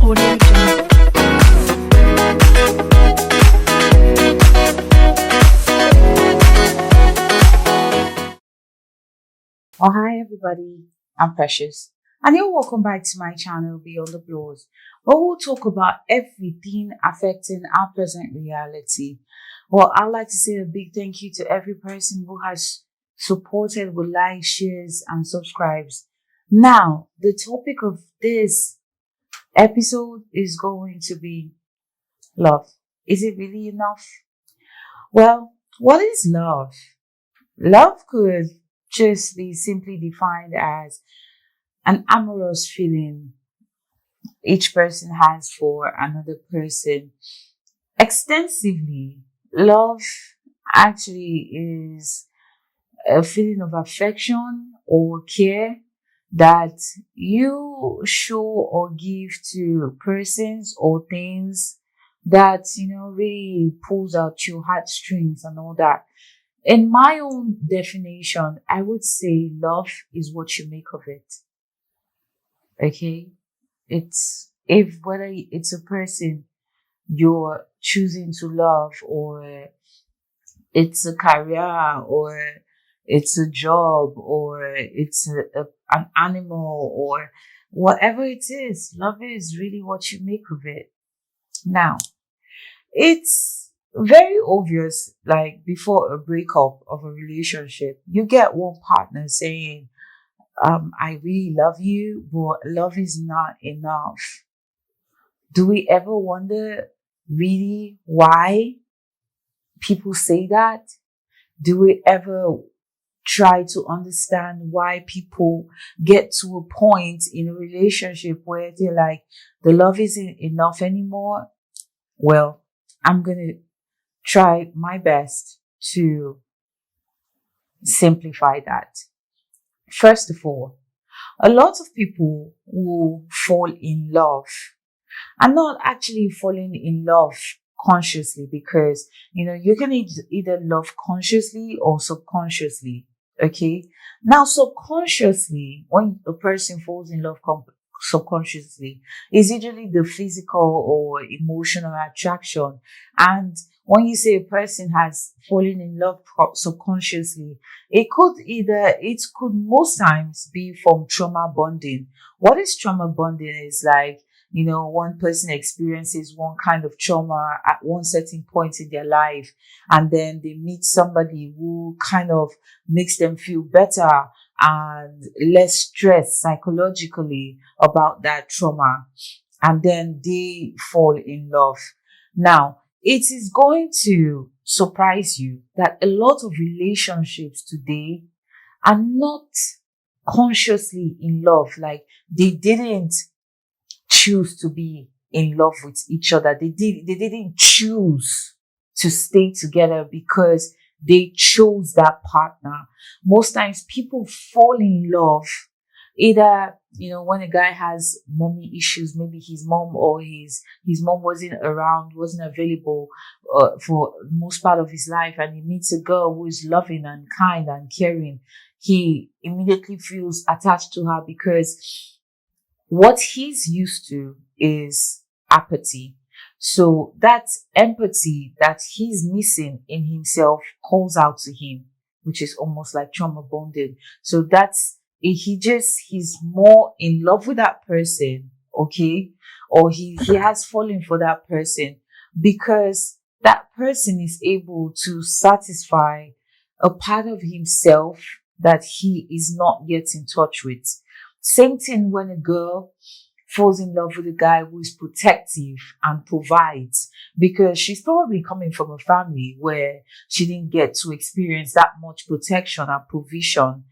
Audio Jungle. Oh, hi everybody, I'm Precious and you're welcome back to my channel Beyond the Blows, where we'll talk about everything affecting our present reality. Well, I'd like to say a big thank you to every person who has supported with likes, shares and subscribes. Now, the topic of this episode is going to be love. Is it really enough? Well, what is love? Love could just be simply defined as an amorous feeling each person has for another person. Extensively, love actually is a feeling of affection or care that you show or give to persons or things that, really pulls out your heartstrings and all that. In my own definition, I would say love is what you make of it. Okay? Whether it's a person you're choosing to love, or it's a career, or it's a job, or it's an animal, or whatever it is, love is really what you make of it. Now, it's very obvious, like before a breakup of a relationship, you get one partner saying, I really love you, but love is not enough. Do we ever wonder really why people say that? Do we ever try to understand why people get to a point in a relationship where they're like, the love isn't enough anymore? Well, I'm going to try my best to simplify that. First of all, a lot of people who fall in love are not actually falling in love consciously, because, you can either love consciously or subconsciously. Okay. Now, subconsciously, when a person falls in love subconsciously, is usually the physical or emotional attraction. And when you say a person has fallen in love subconsciously, it could most times be from trauma bonding. What is trauma bonding? Is like, one person experiences one kind of trauma at one certain point in their life, and then they meet somebody who kind of makes them feel better and less stressed psychologically about that trauma, and then they fall in love. Now, it is going to surprise you that a lot of relationships today are not consciously in love. Like, they didn't choose to be in love with each other. They didn't choose to stay together because they chose that partner. Most times people fall in love either, when a guy has mommy issues, maybe his mom or his mom wasn't around, wasn't available for most part of his life, and he meets a girl who is loving and kind and caring. He immediately feels attached to her because what he's used to is apathy. So that empathy that he's missing in himself calls out to him, which is almost like trauma bonding. So he's more in love with that person, okay? Or he has fallen for that person because that person is able to satisfy a part of himself that he is not yet in touch with. Same thing when a girl falls in love with a guy who is protective and provides, because she's probably coming from a family where she didn't get to experience that much protection and provision.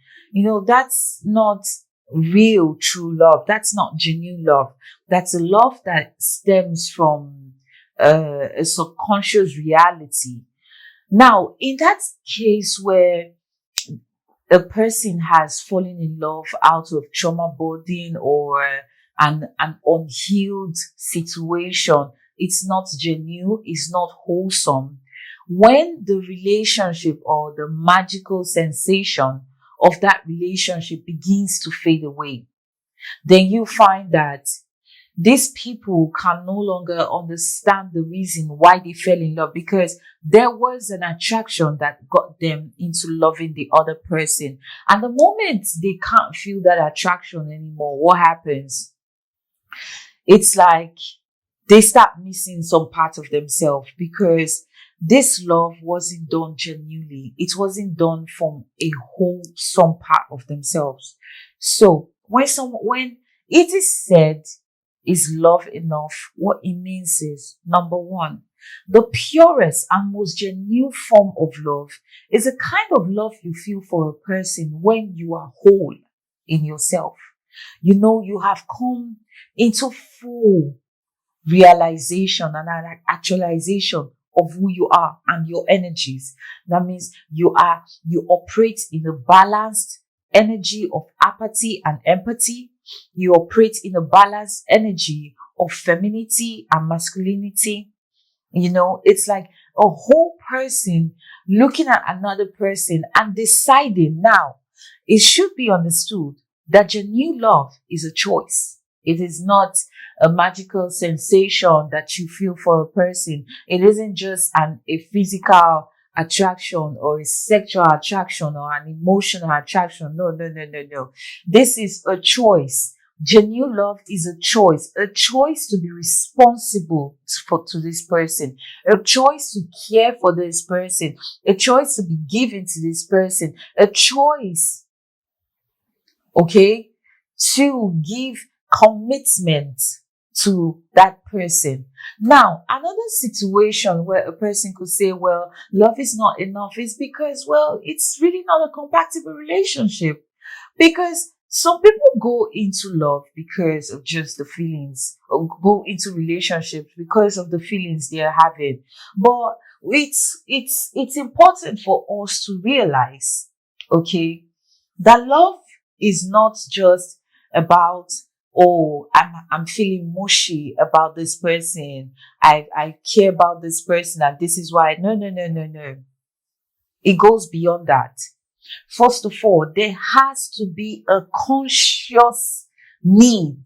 That's not real, true love. That's not genuine love. That's a love that stems from a subconscious reality. Now, in that case where a person has fallen in love out of trauma bonding or an unhealed situation, it's not genuine, it's not wholesome. When the relationship or the magical sensation of that relationship begins to fade away, then you find that these people can no longer understand the reason why they fell in love, because there was an attraction that got them into loving the other person. And the moment they can't feel that attraction anymore, what happens? It's like they start missing some part of themselves, because this love wasn't done genuinely. It wasn't done from a wholesome part of themselves. So when it is said, is love enough? What it means is, number one, the purest and most genuine form of love is a kind of love you feel for a person when you are whole in yourself. You know, you have come into full realization and an actualization of who you are and your energies. That means you operate in a balanced energy of apathy and empathy. You operate in a balanced energy of femininity and masculinity. You know, it's like a whole person looking at another person and deciding. Now, it should be understood that genuine love is a choice. It is not a magical sensation that you feel for a person. It isn't just a physical attraction or a sexual attraction or an emotional attraction. No, no, no, no, no. This is a choice. Genuine love is a choice to be responsible to this person, a choice to care for this person, a choice to be given to this person, a choice, okay, to give commitment to that person. Now, another situation where a person could say, well, love is not enough is because, well, it's really not a compatible relationship. Because some people go into love because of just the feelings, or go into relationships because of the feelings they are having. But it's important for us to realize, okay, that love is not just about, oh, I'm feeling mushy about this person. I care about this person and this is why. No, no, no, no, no. It goes beyond that. First of all, there has to be a conscious need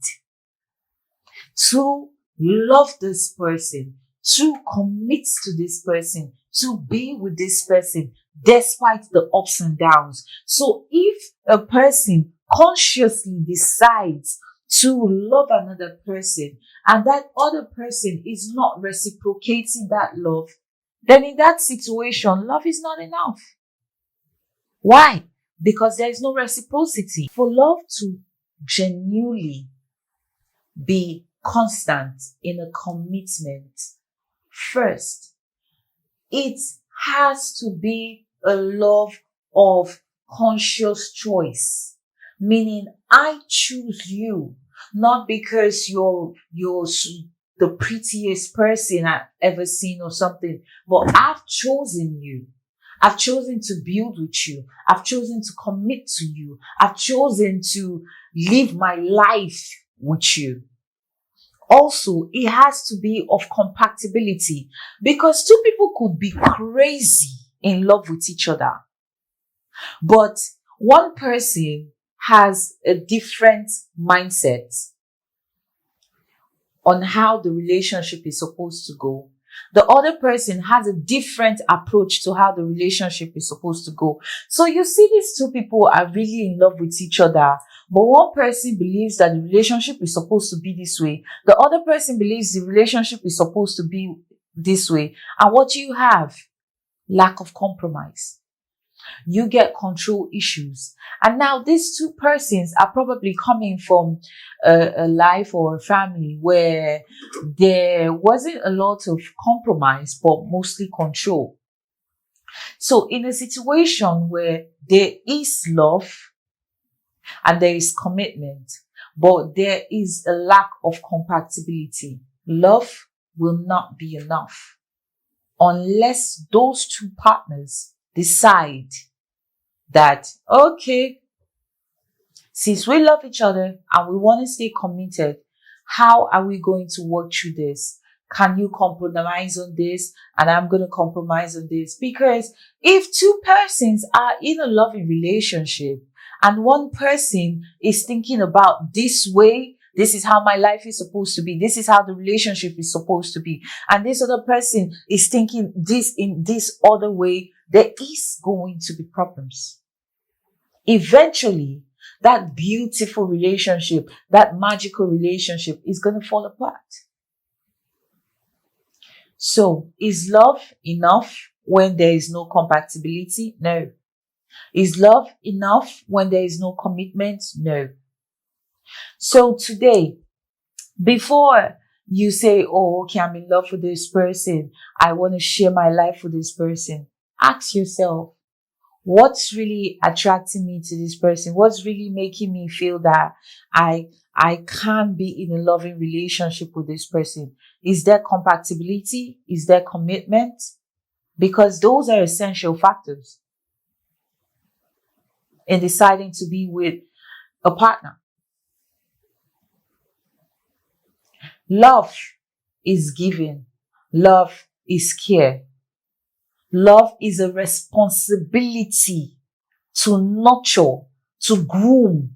to love this person, to commit to this person, to be with this person despite the ups and downs. So if a person consciously decides to love another person and that other person is not reciprocating that love, then in that situation, love is not enough. Why? Because there is no reciprocity. For love to genuinely be constant in a commitment, first, it has to be a love of conscious choice. Meaning, I choose you, not because you're the prettiest person I've ever seen or something, but I've chosen you. I've chosen to build with you. I've chosen to commit to you. I've chosen to live my life with you. Also, it has to be of compatibility, because two people could be crazy in love with each other, but one person has a different mindset on how the relationship is supposed to go. The other person has a different approach to how the relationship is supposed to go. So you see, these two people are really in love with each other, but one person believes that the relationship is supposed to be this way. The other person believes the relationship is supposed to be this way. And what you have? Lack of compromise. You get control issues. And now these two persons are probably coming from a life or a family where there wasn't a lot of compromise, but mostly control. So in a situation where there is love and there is commitment, but there is a lack of compatibility, love will not be enough unless those two partners decide that, okay, since we love each other and we want to stay committed, how are we going to work through this? Can you compromise on this? And I'm going to compromise on this. Because if two persons are in a loving relationship and one person is thinking about this way, this is how my life is supposed to be, this is how the relationship is supposed to be, and this other person is thinking this in this other way, there is going to be problems. Eventually, that beautiful relationship, that magical relationship is going to fall apart. So, is love enough when there is no compatibility? No. Is love enough when there is no commitment? No. So today, before you say, oh, okay, I'm in love with this person, I want to share my life with this person, ask yourself, what's really attracting me to this person? What's really making me feel that I can't be in a loving relationship with this person? Is there compatibility? Is there commitment? Because those are essential factors in deciding to be with a partner. Love is giving. Love is care. Love is a responsibility to nurture, to groom,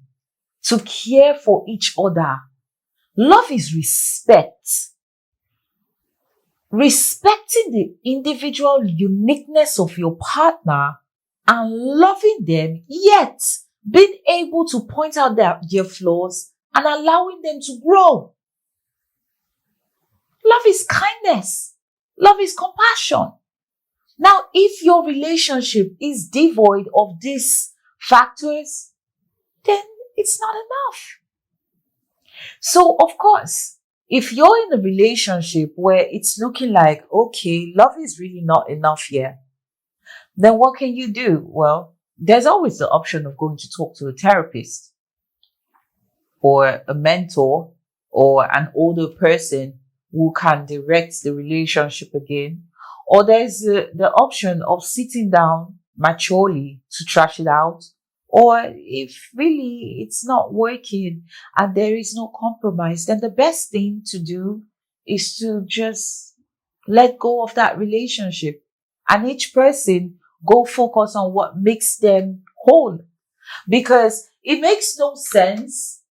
to care for each other. Love is respect. Respecting the individual uniqueness of your partner and loving them, yet being able to point out their flaws and allowing them to grow. Love is kindness. Love is compassion. Now, if your relationship is devoid of these factors, then it's not enough. So, of course, if you're in a relationship where it's looking like, okay, love is really not enough here, then what can you do? Well, there's always the option of going to talk to a therapist or a mentor or an older person who can direct the relationship again. Or there's the option of sitting down maturely to trash it out. Or if really it's not working and there is no compromise, then the best thing to do is to just let go of that relationship and each person go focus on what makes them whole. Because it makes no sense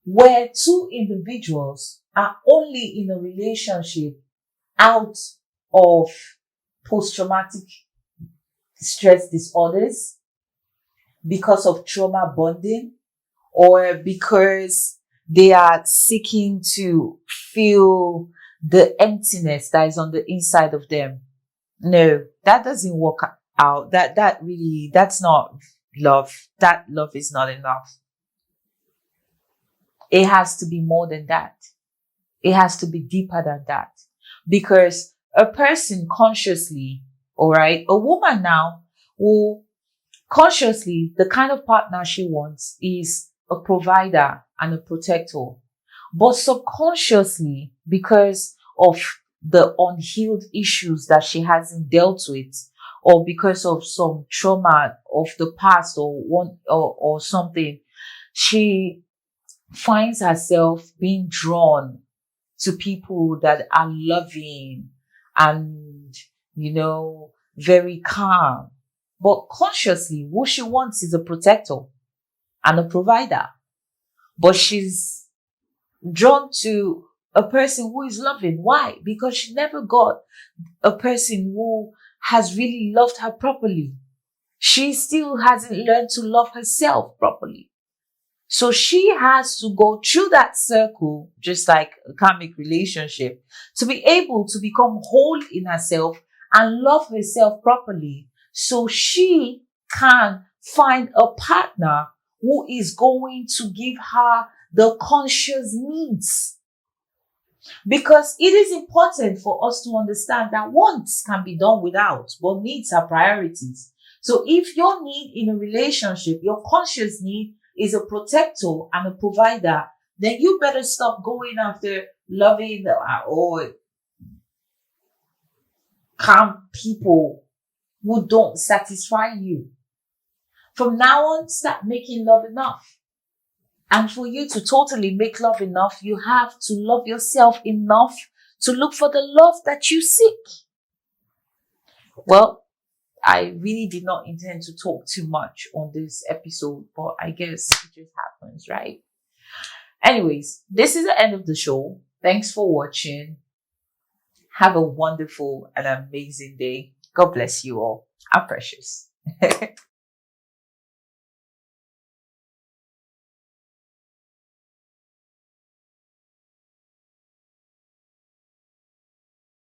where two individuals are only in a relationship out of post-traumatic stress disorders, because of trauma bonding, or because they are seeking to fill the emptiness that is on the inside of them. No, that doesn't work out. That's not love. That love is not enough. It has to be more than that. It has to be deeper than that. Because a person consciously, all right, a woman now who consciously, the kind of partner she wants is a provider and a protector. But subconsciously, because of the unhealed issues that she hasn't dealt with, or because of some trauma of the past or something, she finds herself being drawn to people that are loving and, very calm. But consciously, what she wants is a protector and a provider. But she's drawn to a person who is loving. Why? Because she never got a person who has really loved her properly. She still hasn't learned to love herself properly. So she has to go through that circle, just like a karmic relationship, to be able to become whole in herself and love herself properly. So she can find a partner who is going to give her the conscious needs. Because it is important for us to understand that wants can be done without, but needs are priorities. So if your need in a relationship, your conscious need is a protector and a provider, then you better stop going after loving or calm people who don't satisfy you. From now on, start making love enough. And for you to totally make love enough, you have to love yourself enough to look for the love that you seek. Well, I really did not intend to talk too much on this episode, but I guess it just happens, right? Anyways, this is the end of the show. Thanks for watching. Have a wonderful and amazing day. God bless you all. I'm precious.